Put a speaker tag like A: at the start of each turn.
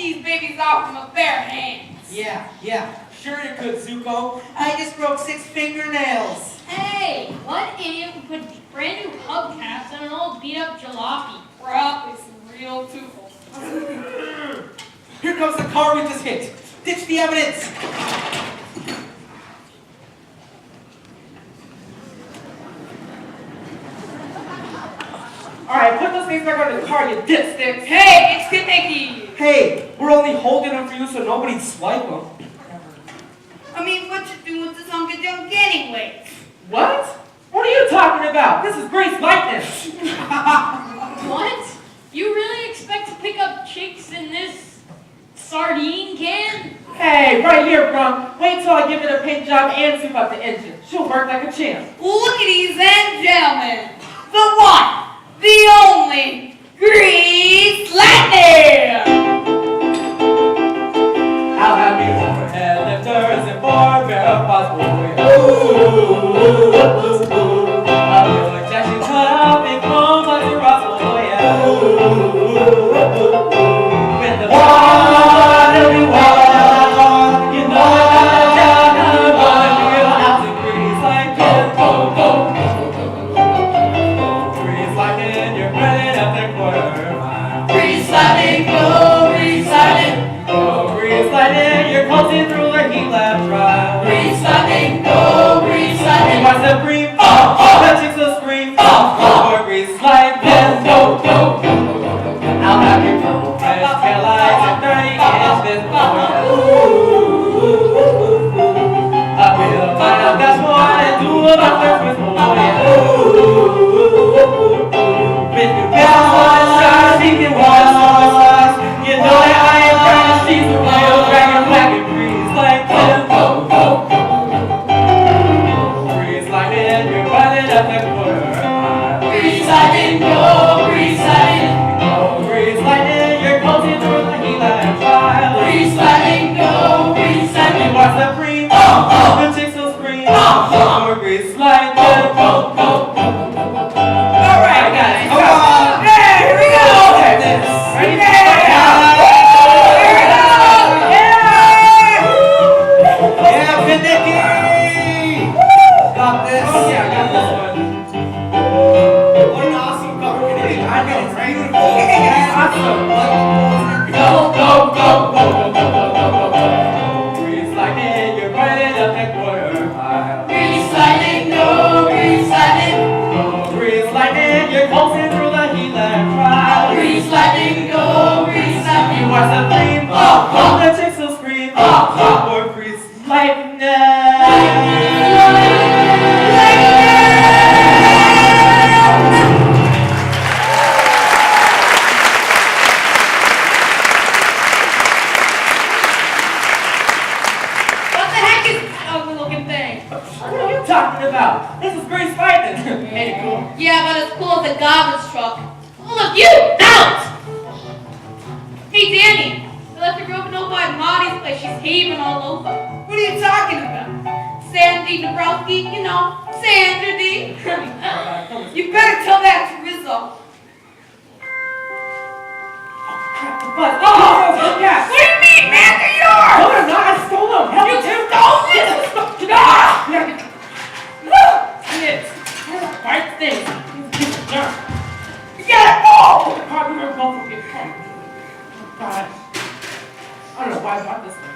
A: these babies off with my bare hands.
B: Yeah. Sure you could, Zuko. I just broke 6 fingernails.
C: Hey, what idiot would put brand new hubcaps on an old beat-up jalopy?
A: Probably some real tools.
B: Here comes the car we just hit. Ditch the evidence. Alright, put those things back on the car, you dipsticks.
A: Hey, it's Kenickie.
B: Hey, we're only holding them for you so nobody'd swipe them.
A: I mean, what you doing with this hunky junk anyway?
B: What? What are you talking about? This is Grace likeness.
C: What? You really expect to pick up chicks in this sardine can?
B: Hey, right here, Brunk. Wait till I give it a paint job and soup up the engine. She'll work like a champ.
A: Ladies and gentlemen, the one, the only, Grease Lightning!
B: I'll have you overhead lifters and 4 barrel pots for you. I'll do a dashing cut up in chrome like a rock for you. With the water we walk, you know I got down the one real out to Grease Lightning. Grease Lightning, you're running up the quarter mile.
A: Grease Lightning, go, Grease Lightning.
B: Grease Lightning, you're closing through the heat lab trial.
A: Grease Lightning, go, Grease Lightning.
B: Watch them scream, the chicks will scream, for Grease Lightning, go. I'll have you go, fresh tail lights and 30-inch this for you. I will find out that's what I do about Christmas for you. With your bells on the stars, you can watch the stars. You know that I ain't trying to see the real dragon black and Grease Lightning. Grease Lightning, you're running up the quarter mile.
A: Grease Lightning, go, Grease Lightning.
B: Grease Lightning, you're closing through the heat like trial.
A: Grease Lightning, go, Grease Lightning.
B: You watch them scream, the chicks will scream, for Grease Lightning.
A: Alright, guys, come on. Hey, here we go.
B: Okay, this. Ready? Yeah, Kenickie! Got this. Oh, yeah, I got this one. What an awesome cover, Kenickie. I know, right? Yeah, awesome. Go. Grease Lightning, you're running up that quarter mile.
A: Grease Lightning, go, Grease Lightning.
B: Grease Lightning, you're closing through the heat lab trial.
A: Grease Lightning, go, Grease
B: You
A: Lightning.
B: watch them scream, the chicks will scream, for Grease
A: What the heck is this ugly looking thing?
B: What are you talking about? This is Grease Lightning. Ain't it cool?
A: Yeah, but it's cool as a garbage truck. All of you, out! Hey, Danny, I left the group over at Marty's place. She's heaving all over. What are you talking about? Sandy Dabrowski, you know, Sandra D. You better tell that to Rizzo.
B: But, yeah.
A: What do you mean, man? They're yours!
B: No, they're not. I stole them. Help
A: You
B: me, Tim.
A: stole it?
B: Yes. Right thing.
A: You gotta go!
B: God, we were both get caught. Oh, God. I don't know why I bought this one.